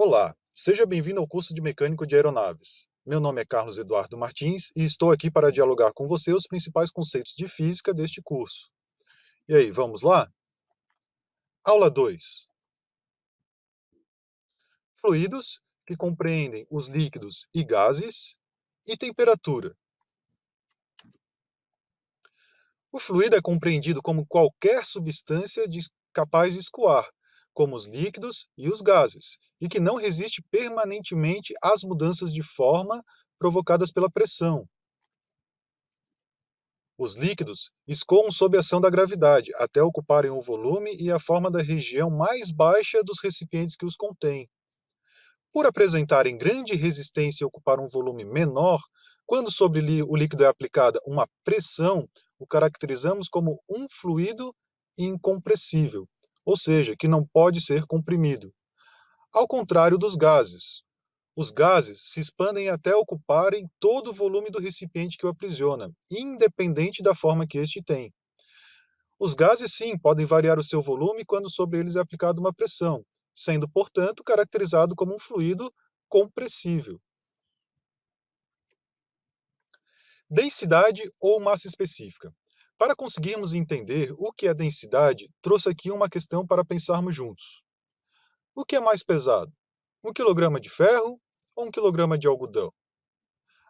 Olá, seja bem-vindo ao curso de Mecânico de Aeronaves. Meu nome é Carlos Eduardo Martins e estou aqui para dialogar com você os principais conceitos de física deste curso. E aí, vamos lá? Aula 2. Fluidos, que compreendem os líquidos e gases, e temperatura. O fluido é compreendido como qualquer substância capaz de escoar, como os líquidos e os gases, e que não resiste permanentemente às mudanças de forma provocadas pela pressão. Os líquidos escoam sob a ação da gravidade, até ocuparem o volume e a forma da região mais baixa dos recipientes que os contêm. Por apresentarem grande resistência e ocupar um volume menor, quando sobre o líquido é aplicada uma pressão, o caracterizamos como um fluido incompressível, ou seja, que não pode ser comprimido. Ao contrário dos gases. Os gases se expandem até ocuparem todo o volume do recipiente que o aprisiona, independente da forma que este tem. Os gases, sim, podem variar o seu volume quando sobre eles é aplicada uma pressão, sendo, portanto, caracterizado como um fluido compressível. Densidade ou massa específica. Para conseguirmos entender o que é densidade, trouxe aqui uma questão para pensarmos juntos. O que é mais pesado? 1 kg de ferro ou 1 kg de algodão?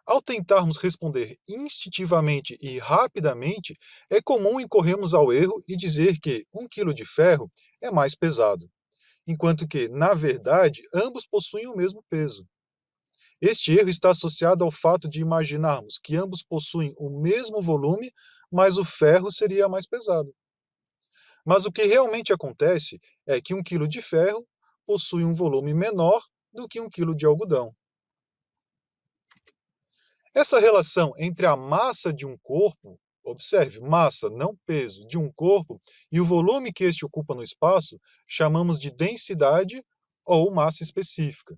Ao tentarmos responder instintivamente e rapidamente, é comum incorrermos ao erro e dizer que 1 kg de ferro é mais pesado, enquanto que, na verdade, ambos possuem o mesmo peso. Este erro está associado ao fato de imaginarmos que ambos possuem o mesmo volume, mas o ferro seria mais pesado. Mas o que realmente acontece é que 1 kg de ferro possui um volume menor do que 1 kg de algodão. Essa relação entre a massa de um corpo, observe, massa, não peso, de um corpo, e o volume que este ocupa no espaço, chamamos de densidade ou massa específica.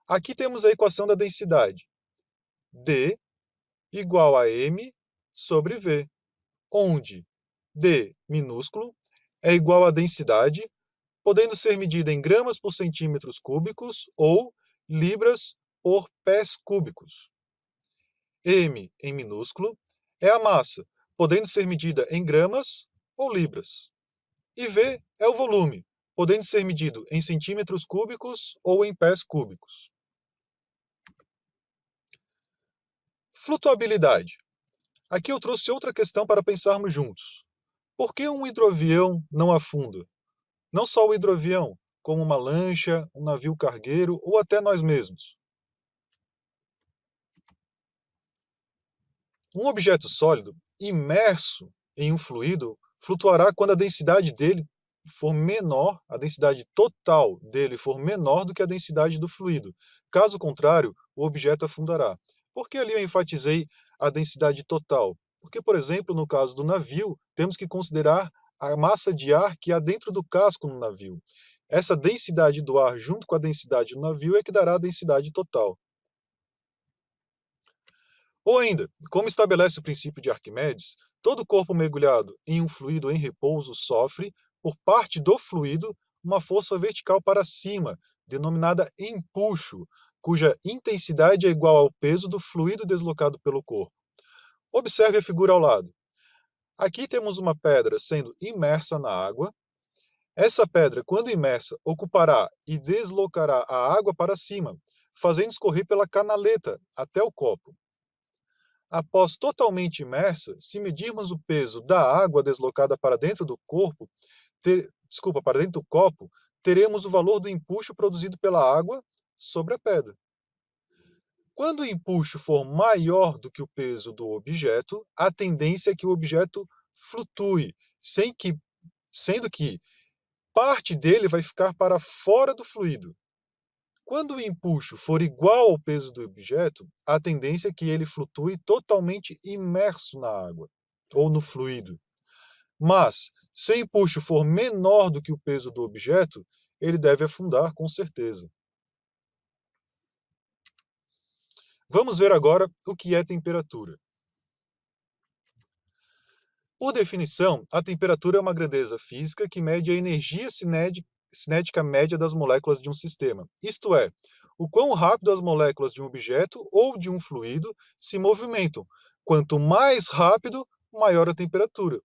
Aqui temos a equação da densidade. D igual a m sobre V, onde D minúsculo é igual à densidade, podendo ser medida em gramas por centímetros cúbicos ou libras por pés cúbicos. M, em minúsculo, é a massa, podendo ser medida em gramas ou libras. E V é o volume, podendo ser medido em centímetros cúbicos ou em pés cúbicos. Flutuabilidade. Aqui eu trouxe outra questão para pensarmos juntos. Por que um hidroavião não afunda? Não só o hidroavião, como uma lancha, um navio cargueiro ou até nós mesmos. Um objeto sólido, imerso em um fluido, flutuará quando a densidade dele for menor, a densidade total dele for menor do que a densidade do fluido. Caso contrário, o objeto afundará. Por que ali eu enfatizei a densidade total? Porque, por exemplo, no caso do navio, temos que considerar a massa de ar que há dentro do casco no navio. Essa densidade do ar junto com a densidade do navio é que dará a densidade total. Ou ainda, como estabelece o princípio de Arquimedes, todo corpo mergulhado em um fluido em repouso sofre, por parte do fluido, uma força vertical para cima, denominada empuxo, cuja intensidade é igual ao peso do fluido deslocado pelo corpo. Observe a figura ao lado. Aqui temos uma pedra sendo imersa na água. Essa pedra, quando imersa, ocupará e deslocará a água para cima, fazendo escorrer pela canaleta até o copo. Após totalmente imersa, se medirmos o peso da água deslocada para dentro do corpo, para dentro do copo, teremos o valor do empuxo produzido pela água sobre a pedra. Quando o empuxo for maior do que o peso do objeto, a tendência é que o objeto flutue, sendo que parte dele vai ficar para fora do fluido. Quando o empuxo for igual ao peso do objeto, a tendência é que ele flutue totalmente imerso na água, ou no fluido. Mas, se o empuxo for menor do que o peso do objeto, ele deve afundar com certeza. Vamos ver agora o que é temperatura. Por definição, a temperatura é uma grandeza física que mede a energia cinética média das moléculas de um sistema. Isto é, o quão rápido as moléculas de um objeto ou de um fluido se movimentam. Quanto mais rápido, maior a temperatura.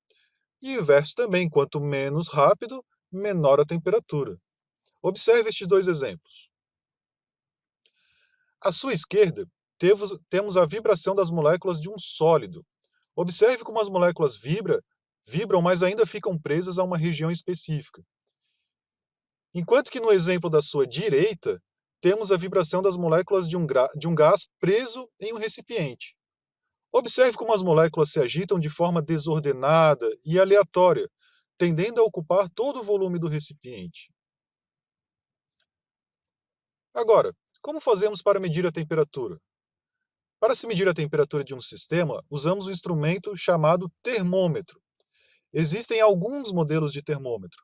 E o inverso também, quanto menos rápido, menor a temperatura. Observe estes dois exemplos. À sua esquerda, temos a vibração das moléculas de um sólido. Observe como as moléculas vibram, mas ainda ficam presas a uma região específica. Enquanto que no exemplo da sua direita, temos a vibração das moléculas de um gás preso em um recipiente. Observe como as moléculas se agitam de forma desordenada e aleatória, tendendo a ocupar todo o volume do recipiente. Agora, como fazemos para medir a temperatura? Para se medir a temperatura de um sistema, usamos um instrumento chamado termômetro. Existem alguns modelos de termômetro.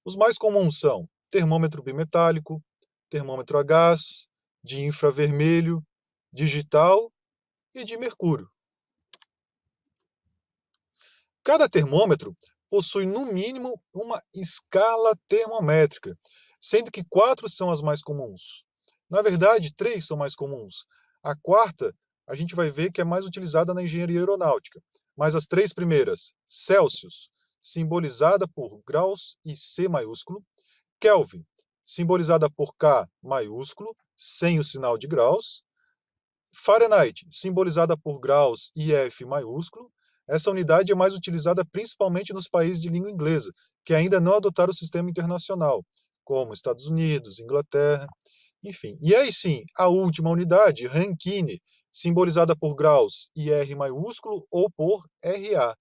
Os mais comuns são termômetro bimetálico, termômetro a gás, de infravermelho, digital e de mercúrio. Cada termômetro possui, no mínimo, uma escala termométrica, sendo que 4 são as mais comuns. Na verdade, 3 são mais comuns. A quarta, a gente vai ver que é mais utilizada na engenharia aeronáutica. Mas as 3 primeiras, Celsius, simbolizada por graus e C maiúsculo, Kelvin, simbolizada por K maiúsculo, sem o sinal de graus, Fahrenheit, simbolizada por graus e F maiúsculo. Essa unidade é mais utilizada principalmente nos países de língua inglesa, que ainda não adotaram o sistema internacional, como Estados Unidos, Inglaterra, enfim. E aí sim, a última unidade, Rankine, simbolizada por graus e R maiúsculo ou por RA.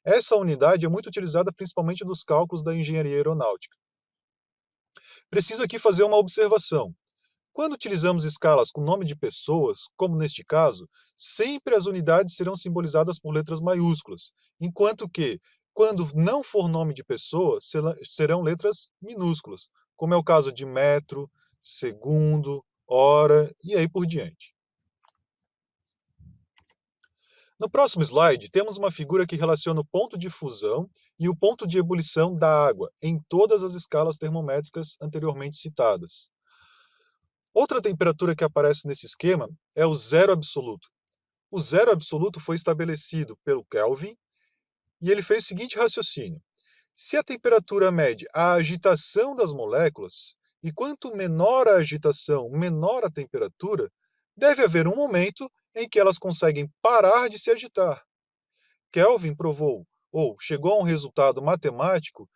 Essa unidade é muito utilizada principalmente nos cálculos da engenharia aeronáutica. Preciso aqui fazer uma observação. Quando utilizamos escalas com nome de pessoas, como neste caso, sempre as unidades serão simbolizadas por letras maiúsculas, enquanto que, quando não for nome de pessoa, serão letras minúsculas, como é o caso de metro, segundo, hora e aí por diante. No próximo slide, temos uma figura que relaciona o ponto de fusão e o ponto de ebulição da água em todas as escalas termométricas anteriormente citadas. Outra temperatura que aparece nesse esquema é o zero absoluto. O zero absoluto foi estabelecido pelo Kelvin e ele fez o seguinte raciocínio. Se a temperatura mede a agitação das moléculas, e quanto menor a agitação, menor a temperatura, deve haver um momento em que elas conseguem parar de se agitar. Kelvin provou, ou chegou a um resultado matemático,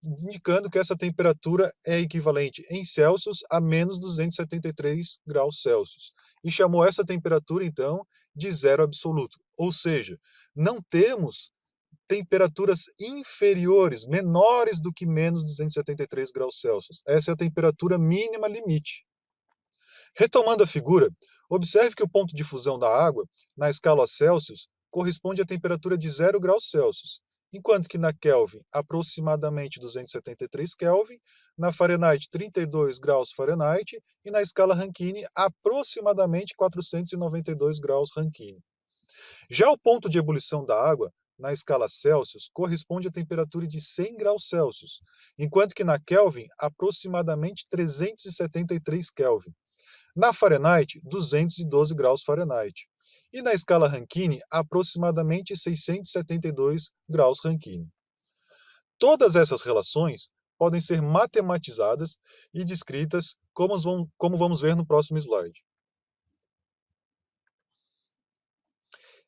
indicando que essa temperatura é equivalente em Celsius a menos 273 graus Celsius. E chamou essa temperatura, então, de zero absoluto. Ou seja, não temos temperaturas inferiores, menores do que menos 273 graus Celsius. Essa é a temperatura mínima limite. Retomando a figura, observe que o ponto de fusão da água, na escala Celsius, corresponde à temperatura de 0 graus Celsius, enquanto que na Kelvin, aproximadamente 273 Kelvin, na Fahrenheit, 32 graus Fahrenheit, e na escala Rankine, aproximadamente 492 graus Rankine. Já o ponto de ebulição da água, na escala Celsius, corresponde à temperatura de 100 graus Celsius, enquanto que na Kelvin, aproximadamente 373 Kelvin. Na Fahrenheit, 212 graus Fahrenheit. E na escala Rankine, aproximadamente 672 graus Rankine. Todas essas relações podem ser matematizadas e descritas como vamos ver no próximo slide.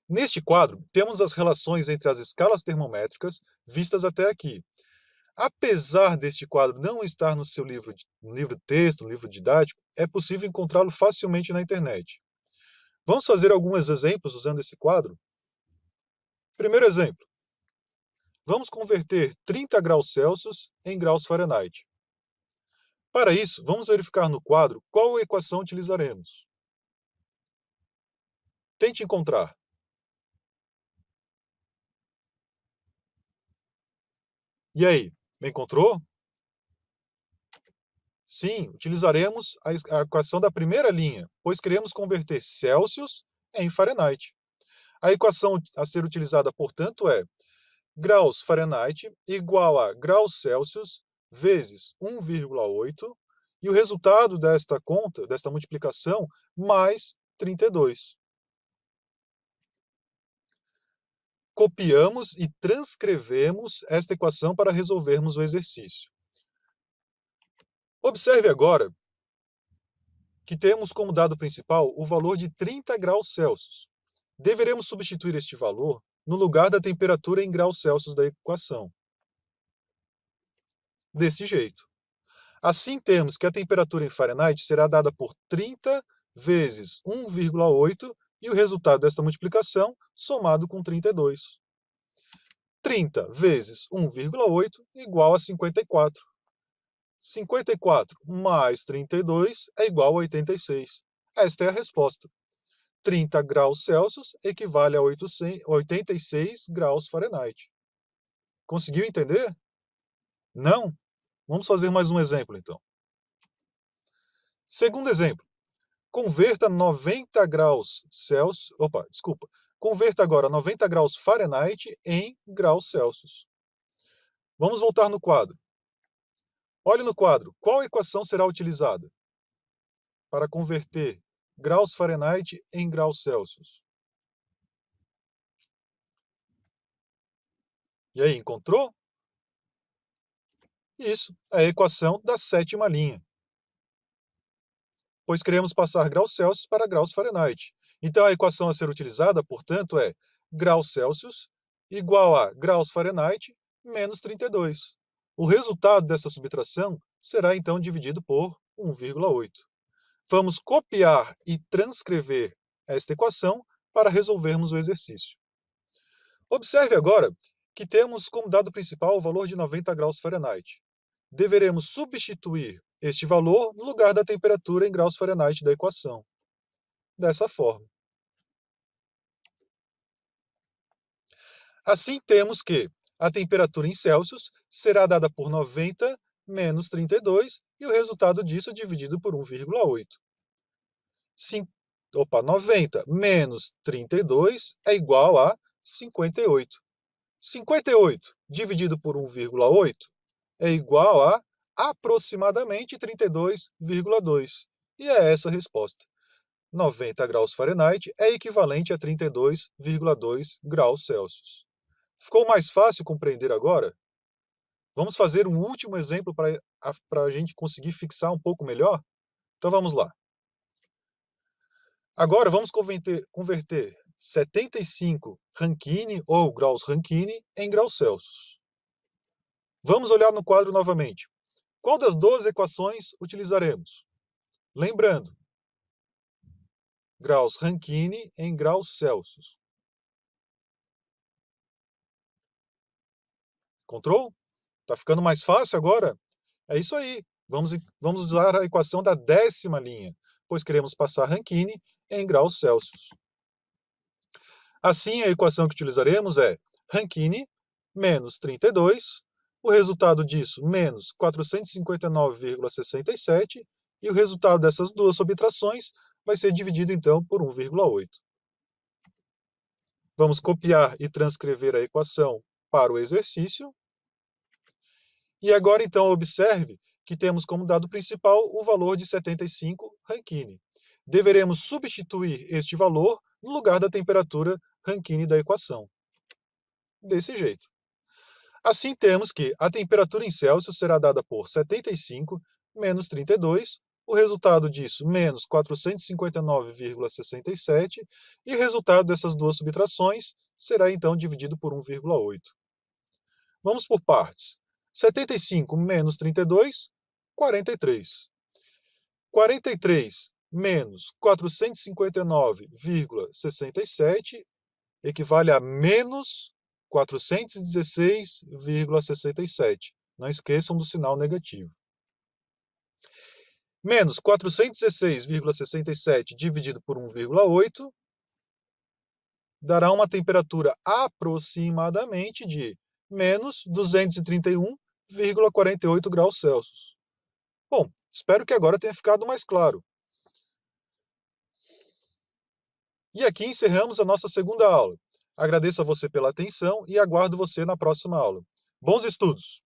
Neste quadro, temos as relações entre as escalas termométricas vistas até aqui. Apesar deste quadro não estar no seu livro texto, livro didático, é possível encontrá-lo facilmente na internet. Vamos fazer alguns exemplos usando esse quadro? Primeiro exemplo. Vamos converter 30 graus Celsius em graus Fahrenheit. Para isso, vamos verificar no quadro qual equação utilizaremos. Tente encontrar. E aí, encontrou? Sim, utilizaremos a equação da primeira linha, pois queremos converter Celsius em Fahrenheit. A equação a ser utilizada, portanto, é graus Fahrenheit igual a graus Celsius vezes 1,8 e o resultado desta conta, desta multiplicação, mais 32. Copiamos e transcrevemos esta equação para resolvermos o exercício. Observe agora que temos como dado principal o valor de 30 graus Celsius. Deveremos substituir este valor no lugar da temperatura em graus Celsius da equação. Desse jeito. Assim, temos que a temperatura em Fahrenheit será dada por 30 vezes 1,8 e o resultado desta multiplicação somado com 32. 30 vezes 1,8 igual a 54. 54 mais 32 é igual a 86. Esta é a resposta. 30 graus Celsius equivale a 86 graus Fahrenheit. Conseguiu entender? Não? Vamos fazer mais um exemplo, então. Segundo exemplo. Converta 90 graus Celsius... Converta agora 90 graus Fahrenheit em graus Celsius. Vamos voltar no quadro. Olhe no quadro. Qual equação será utilizada para converter graus Fahrenheit em graus Celsius? E aí, encontrou? Isso, é a equação da sétima linha. Pois queremos passar graus Celsius para graus Fahrenheit. Então, a equação a ser utilizada, portanto, é graus Celsius igual a graus Fahrenheit menos 32. O resultado dessa subtração será, então, dividido por 1,8. Vamos copiar e transcrever esta equação para resolvermos o exercício. Observe agora que temos como dado principal o valor de 90 graus Fahrenheit. Deveremos substituir este valor no lugar da temperatura em graus Fahrenheit da equação. Dessa forma. Assim, temos que a temperatura em Celsius será dada por 90 menos 32 e o resultado disso dividido por 1,8. 90 menos 32 é igual a 58. 58 dividido por 1,8 é igual a aproximadamente 32,2. E é essa a resposta. 90 graus Fahrenheit é equivalente a 32,2 graus Celsius. Ficou mais fácil compreender agora? Vamos fazer um último exemplo para a gente conseguir fixar um pouco melhor? Então vamos lá. Agora vamos converter 75 Rankine ou graus Rankine em graus Celsius. Vamos olhar no quadro novamente. Qual das duas equações utilizaremos? Lembrando, graus Rankine em graus Celsius. Encontrou? Está ficando mais fácil agora? É isso aí. Vamos usar a equação da décima linha, pois queremos passar Rankine em graus Celsius. Assim, a equação que utilizaremos é Rankine menos 32, o resultado disso menos 459,67, e o resultado dessas duas subtrações vai ser dividido, então, por 1,8. Vamos copiar e transcrever a equação para o exercício. E agora, então, observe que temos como dado principal o valor de 75 Rankine. Deveremos substituir este valor no lugar da temperatura Rankine da equação. Desse jeito. Assim, temos que a temperatura em Celsius será dada por 75 menos 32, o resultado disso, menos 459,67, e o resultado dessas duas subtrações será, então, dividido por 1,8. Vamos por partes. 75 menos 32, 43. 43 menos 459,67 equivale a menos 416,67. Não esqueçam do sinal negativo. Menos 416,67 dividido por 1,8 dará uma temperatura aproximadamente de menos 231,48 graus Celsius. Bom, espero que agora tenha ficado mais claro. E aqui encerramos a nossa segunda aula. Agradeço a você pela atenção e aguardo você na próxima aula. Bons estudos!